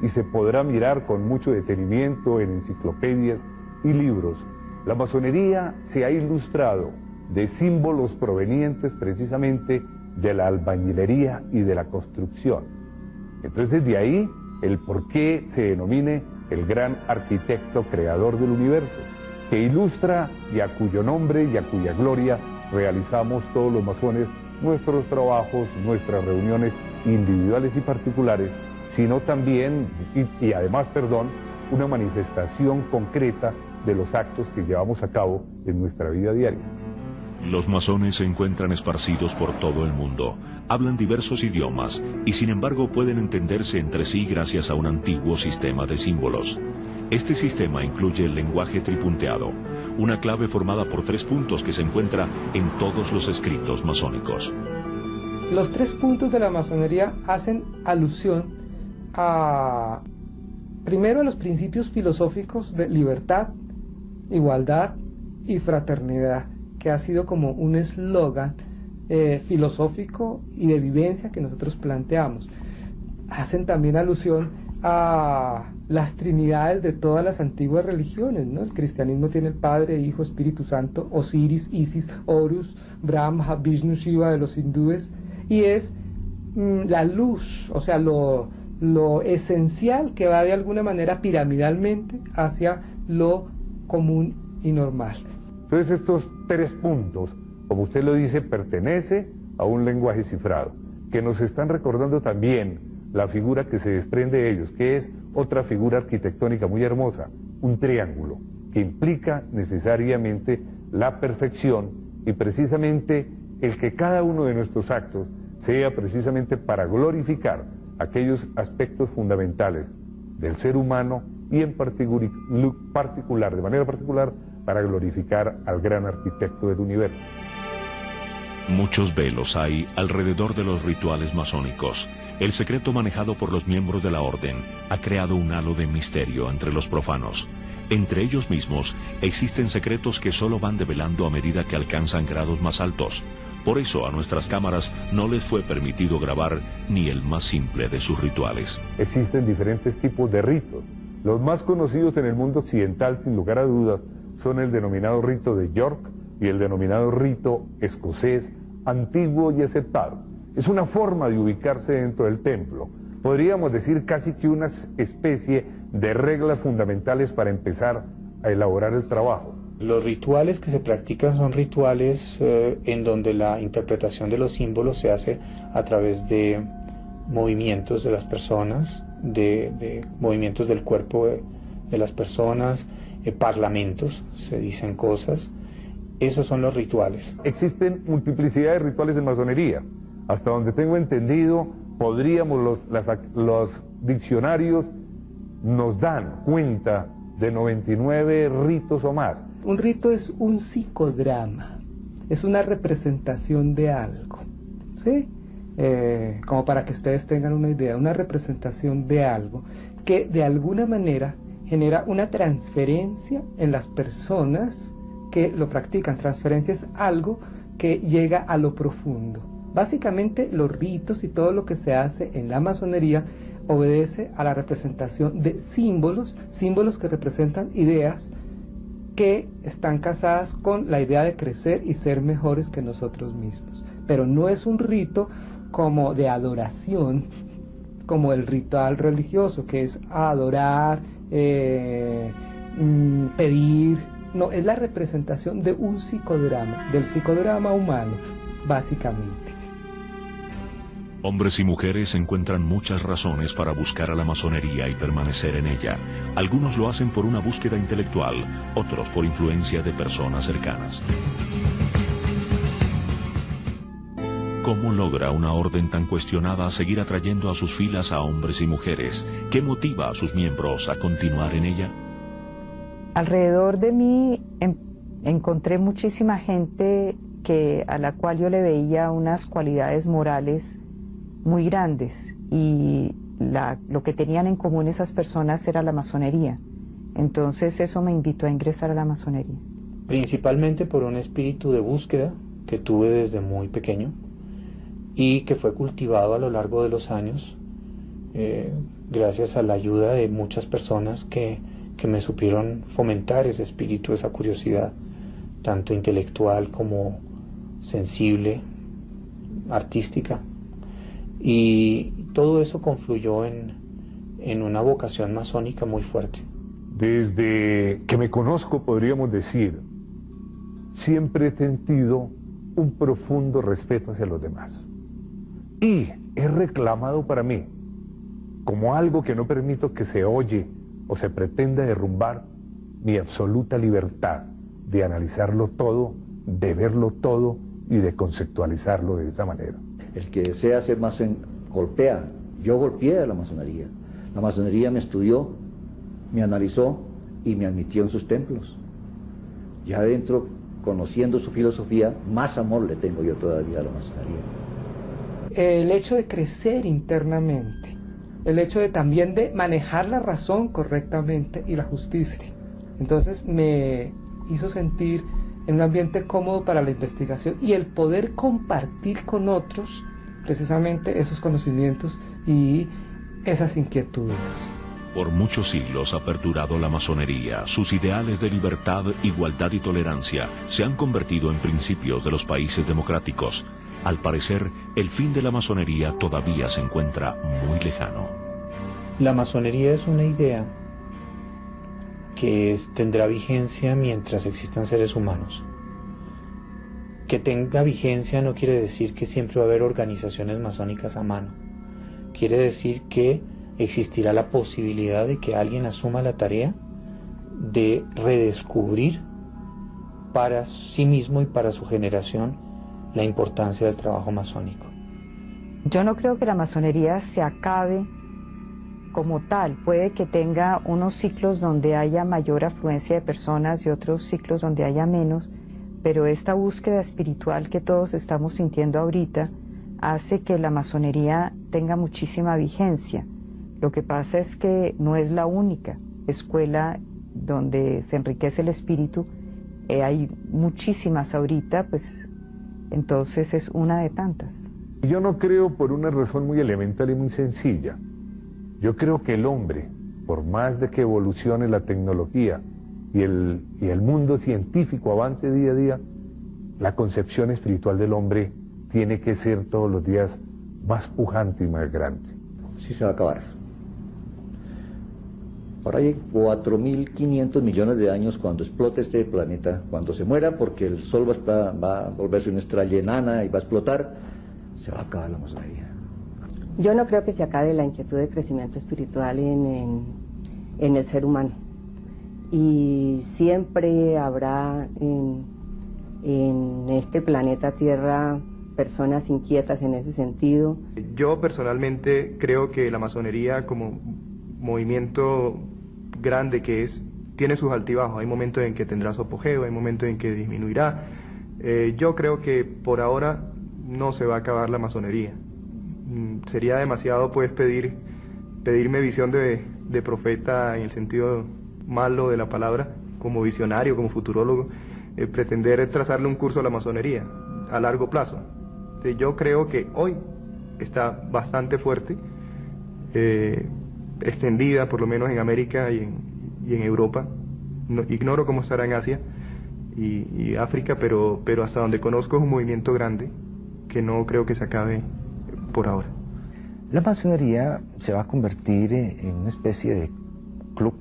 y se podrá mirar con mucho detenimiento en enciclopedias y libros, la masonería se ha ilustrado de símbolos provenientes precisamente de la albañilería y de la construcción. Entonces, de ahí el por qué se denomine el gran arquitecto creador del universo, que ilustra y a cuyo nombre y a cuya gloria realizamos todos los masones nuestros trabajos, nuestras reuniones individuales y particulares, sino también, y además, una manifestación concreta de los actos que llevamos a cabo en nuestra vida diaria. Los masones se encuentran esparcidos por todo el mundo, hablan diversos idiomas y sin embargo pueden entenderse entre sí gracias a un antiguo sistema de símbolos. Este sistema incluye el lenguaje tripunteado, una clave formada por 3 puntos que se encuentra en todos los escritos masónicos. Los 3 puntos de la masonería hacen alusión primero a los principios filosóficos de libertad, igualdad y fraternidad, que ha sido como un eslogan filosófico y de vivencia que nosotros planteamos. Hacen también alusión a las trinidades de todas las antiguas religiones, ¿no? El cristianismo tiene el Padre, Hijo, Espíritu Santo, Osiris, Isis, Horus, Brahma, Vishnu, Shiva de los hindúes, y es la luz, o sea, lo esencial que va de alguna manera piramidalmente hacia lo común y normal. Entonces estos 3 puntos, como usted lo dice, pertenece a un lenguaje cifrado, que nos están recordando también la figura que se desprende de ellos, que es otra figura arquitectónica muy hermosa, un triángulo, que implica necesariamente la perfección y precisamente el que cada uno de nuestros actos sea precisamente para glorificar aquellos aspectos fundamentales del ser humano y en particular, de manera particular, para glorificar al gran arquitecto del universo. Muchos velos hay alrededor de los rituales masónicos. El secreto manejado por los miembros de la orden ha creado un halo de misterio entre los profanos. Entre ellos mismos existen secretos que solo van develando a medida que alcanzan grados más altos. Por eso a nuestras cámaras no les fue permitido grabar ni el más simple de sus rituales. Existen diferentes tipos de ritos. Los más conocidos en el mundo occidental, sin lugar a dudas, son el denominado rito de York y el denominado rito escocés, antiguo y aceptado. Es una forma de ubicarse dentro del templo. Podríamos decir casi que una especie de reglas fundamentales para empezar a elaborar el trabajo. Los rituales que se practican son rituales en donde la interpretación de los símbolos se hace a través de movimientos de las personas, de movimientos del cuerpo de las personas, parlamentos, se dicen cosas. Esos son los rituales. Existen multiplicidad de rituales en masonería. Hasta donde tengo entendido, los diccionarios nos dan cuenta de 99 ritos o más. Un rito es un psicodrama, es una representación de algo, ¿sí? Como para que ustedes tengan una idea, una representación de algo que de alguna manera genera una transferencia en las personas que lo practican. Transferencia es algo que llega a lo profundo. Básicamente los ritos y todo lo que se hace en la masonería obedece a la representación de símbolos que representan ideas que están casadas con la idea de crecer y ser mejores que nosotros mismos. Pero no es un rito como de adoración, como el ritual religioso, que es adorar, pedir. No, es la representación de un psicodrama, del psicodrama humano, básicamente. Hombres y mujeres encuentran muchas razones para buscar a la masonería y permanecer en ella. Algunos lo hacen por una búsqueda intelectual, otros por influencia de personas cercanas. ¿Cómo logra una orden tan cuestionada seguir atrayendo a sus filas a hombres y mujeres? ¿Qué motiva a sus miembros a continuar en ella? Alrededor de mí encontré muchísima gente a la cual yo le veía unas cualidades morales muy grandes, y lo que tenían en común esas personas era la masonería. Entonces eso me invitó a ingresar a la masonería. Principalmente por un espíritu de búsqueda que tuve desde muy pequeño y que fue cultivado a lo largo de los años gracias a la ayuda de muchas personas que me supieron fomentar ese espíritu, esa curiosidad, tanto intelectual como sensible, artística. Y todo eso confluyó en una vocación masónica muy fuerte. Desde que me conozco, podríamos decir, siempre he sentido un profundo respeto hacia los demás. Y he reclamado para mí, como algo que no permito que se oye o se pretenda derrumbar mi absoluta libertad de analizarlo todo, de verlo todo y de conceptualizarlo de esa manera. El que desea ser masón golpea. Yo golpeé a la masonería. La masonería me estudió, me analizó y me admitió en sus templos. Ya adentro, conociendo su filosofía, más amor le tengo yo todavía a la masonería. El hecho de crecer internamente, el hecho de también de manejar la razón correctamente y la justicia. Entonces me hizo sentir en un ambiente cómodo para la investigación y el poder compartir con otros precisamente esos conocimientos y esas inquietudes. Por muchos siglos ha perdurado la masonería. Sus ideales de libertad, igualdad y tolerancia se han convertido en principios de los países democráticos. Al parecer, el fin de la masonería todavía se encuentra muy lejano. La masonería es una idea que tendrá vigencia mientras existan seres humanos. Que tenga vigencia no quiere decir que siempre va a haber organizaciones masónicas a mano. Quiere decir que existirá la posibilidad de que alguien asuma la tarea de redescubrir para sí mismo y para su generación la importancia del trabajo masónico. Yo no creo que la masonería se acabe como tal. Puede que tenga unos ciclos donde haya mayor afluencia de personas y otros ciclos donde haya menos, pero esta búsqueda espiritual que todos estamos sintiendo ahorita hace que la masonería tenga muchísima vigencia. Lo que pasa es que no es la única escuela donde se enriquece el espíritu, hay muchísimas ahorita, pues entonces es una de tantas. Yo no creo por una razón muy elemental y muy sencilla. Yo creo que el hombre, por más de que evolucione la tecnología y el mundo científico avance día a día, la concepción espiritual del hombre tiene que ser todos los días más pujante y más grande. Sí se va a acabar. Por ahí 4.500 millones de años, cuando explote este planeta, cuando se muera, porque el Sol va a volverse una estrella enana y va a explotar, se va a acabar la masonería. Yo no creo que se acabe la inquietud de crecimiento espiritual en el ser humano. Y siempre habrá en este planeta Tierra personas inquietas en ese sentido. Yo personalmente creo que la masonería como movimiento grande que es, tiene sus altibajos. Hay momentos en que tendrá su apogeo, hay momentos en que disminuirá. Yo creo que por ahora no se va a acabar la masonería. Sería demasiado pues pedirme visión de profeta en el sentido malo de la palabra, como visionario, como futurólogo, pretender trazarle un curso a la masonería a largo plazo. Yo creo que hoy está bastante fuerte, extendida por lo menos en América y en Europa. No, ignoro cómo estará en Asia y África, pero hasta donde conozco es un movimiento grande que no creo que se acabe por ahora. La masonería se va a convertir en una especie de club.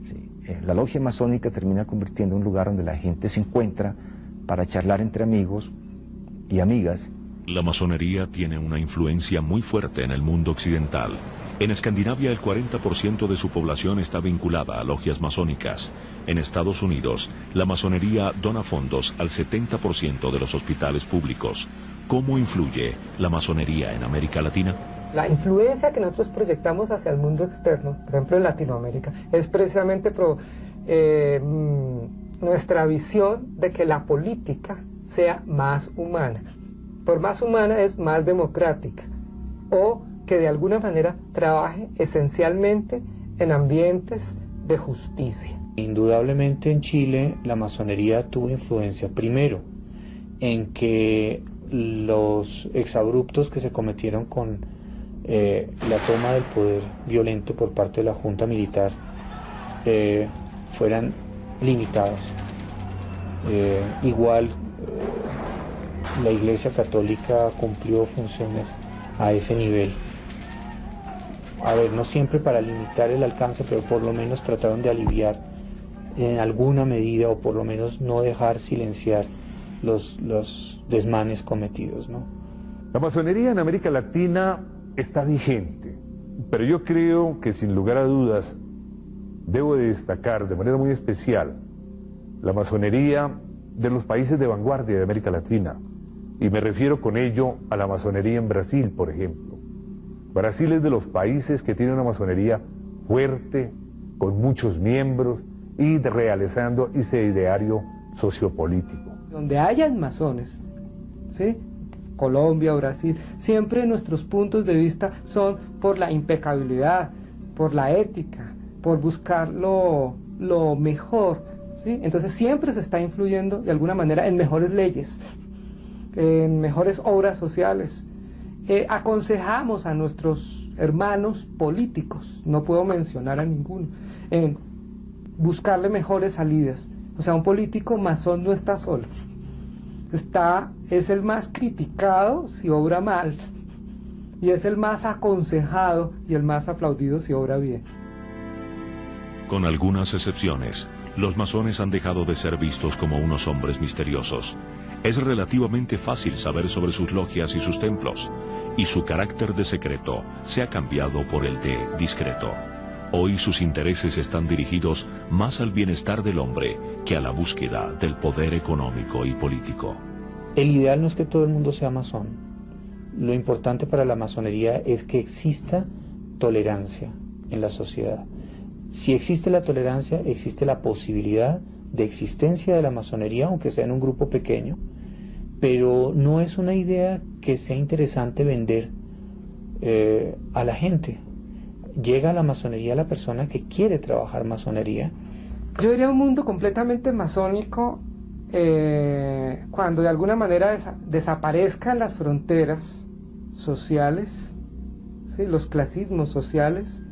Sí, la logia masónica termina convirtiendo en un lugar donde la gente se encuentra para charlar entre amigos y amigas. La masonería tiene una influencia muy fuerte en el mundo occidental. En Escandinavia el 40% de su población está vinculada a logias masónicas. En Estados Unidos, la masonería dona fondos al 70% de los hospitales públicos. ¿Cómo influye la masonería en América Latina? La influencia que nosotros proyectamos hacia el mundo externo, por ejemplo en Latinoamérica, es precisamente nuestra visión de que la política sea más humana. Por más humana es más democrática, o que de alguna manera trabaje esencialmente en ambientes de justicia. Indudablemente en Chile la masonería tuvo influencia, primero, en que los exabruptos que se cometieron con la toma del poder violento por parte de la Junta Militar fueran limitados. La Iglesia Católica cumplió funciones a ese nivel. A ver, no siempre para limitar el alcance, pero por lo menos trataron de aliviar en alguna medida, o por lo menos no dejar silenciar los desmanes cometidos, ¿no? La masonería en América Latina está vigente. Pero yo creo que sin lugar a dudas debo de destacar de manera muy especial la masonería de los países de vanguardia de América Latina, y me refiero con ello a la masonería en Brasil, por ejemplo. Brasil es de los países que tiene una masonería fuerte, con muchos miembros y realizando ese ideario sociopolítico. Donde hayan masones, ¿sí? Colombia, Brasil, siempre nuestros puntos de vista son por la impecabilidad, por la ética, por buscar lo mejor, ¿sí? Entonces siempre se está influyendo de alguna manera en mejores leyes, en mejores obras sociales. Aconsejamos a nuestros hermanos políticos, no puedo mencionar a ninguno, en buscarle mejores salidas. O sea, un político masón no está solo. Es el más criticado si obra mal, y es el más aconsejado y el más aplaudido si obra bien. Con algunas excepciones, los masones han dejado de ser vistos como unos hombres misteriosos. Es relativamente fácil saber sobre sus logias y sus templos, y su carácter de secreto se ha cambiado por el de discreto. Hoy sus intereses están dirigidos más al bienestar del hombre que a la búsqueda del poder económico y político. El ideal no es que todo el mundo sea masón. Lo importante para la masonería es que exista tolerancia en la sociedad. Si existe la tolerancia, existe la posibilidad de existencia de la masonería, aunque sea en un grupo pequeño, pero no es una idea que sea interesante vender a la gente. Llega a la masonería la persona que quiere trabajar masonería. Yo diría un mundo completamente masónico cuando de alguna manera desaparezcan las fronteras sociales, ¿sí? Los clasismos sociales,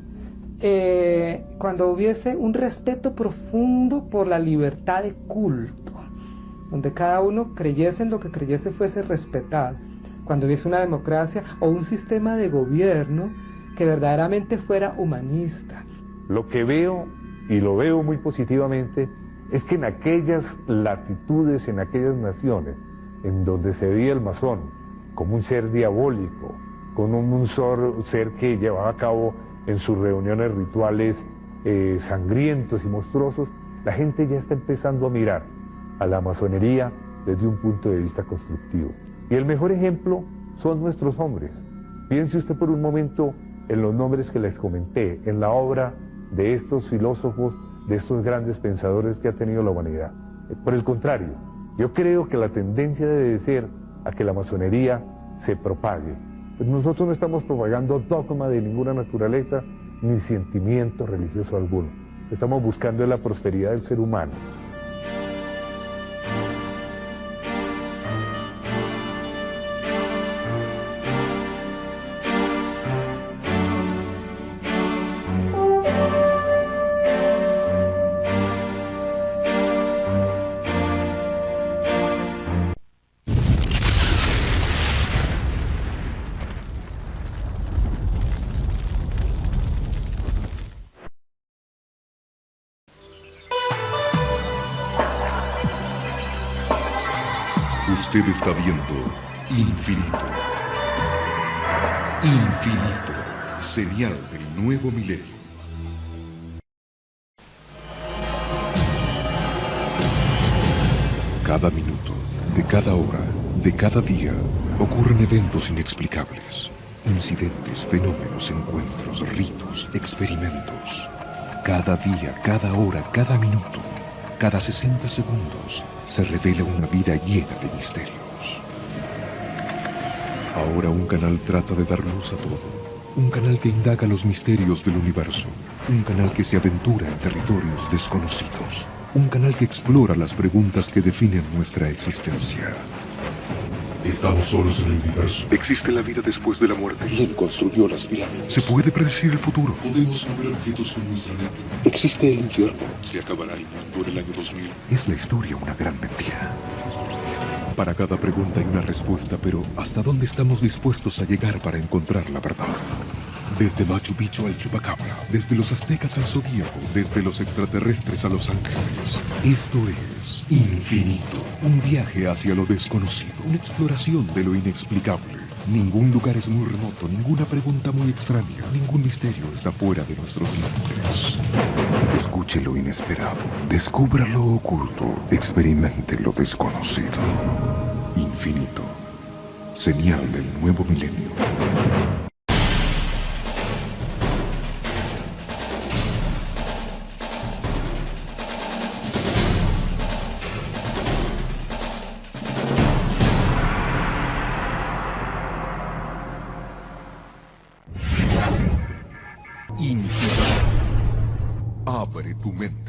cuando hubiese un respeto profundo por la libertad de culto, donde cada uno creyese en lo que creyese fuese respetado, cuando hubiese una democracia o un sistema de gobierno que verdaderamente fuera humanista. Lo que veo, y lo veo muy positivamente, es que en aquellas latitudes, en aquellas naciones, en donde se veía el masón como un ser diabólico, como un ser que llevaba a cabo en sus reuniones rituales sangrientos y monstruosos, la gente ya está empezando a mirar a la masonería desde un punto de vista constructivo. Y el mejor ejemplo son nuestros hombres. Piense usted por un momento en los nombres que les comenté, en la obra de estos filósofos, de estos grandes pensadores que ha tenido la humanidad. Por el contrario, yo creo que la tendencia debe ser a que la masonería se propague. Pues nosotros no estamos propagando dogma de ninguna naturaleza, ni sentimiento religioso alguno. Estamos buscando la prosperidad del ser humano. Usted está viendo Infinito. Infinito, señal del nuevo milenio. Cada minuto, de cada hora, de cada día, ocurren eventos inexplicables. Incidentes, fenómenos, encuentros, ritos, experimentos. Cada día, cada hora, cada minuto, cada 60 segundos, se revela una vida llena de misterios. Ahora un canal trata de dar luz a todo. Un canal que indaga los misterios del universo. Un canal que se aventura en territorios desconocidos. Un canal que explora las preguntas que definen nuestra existencia. ¿Estamos solos en el universo? ¿Existe la vida después de la muerte? ¿Quién construyó las pirámides? ¿Se puede predecir el futuro? ¿Podemos mover objetos con nuestra mente? ¿Existe el infierno? ¿Se acabará el mundo en el año 2000? ¿Es la historia una gran mentira? Para cada pregunta hay una respuesta, pero ¿hasta dónde estamos dispuestos a llegar para encontrar la verdad? Desde Machu Picchu al Chupacabra, desde los aztecas al zodíaco, desde los extraterrestres a los ángeles. Esto es Infinito, un viaje hacia lo desconocido, una exploración de lo inexplicable. Ningún lugar es muy remoto, ninguna pregunta muy extraña, ningún misterio está fuera de nuestros límites. Escuche lo inesperado, descubra lo oculto, experimente lo desconocido. Infinito. Señal del nuevo milenio. Infinito. Abre tu mente.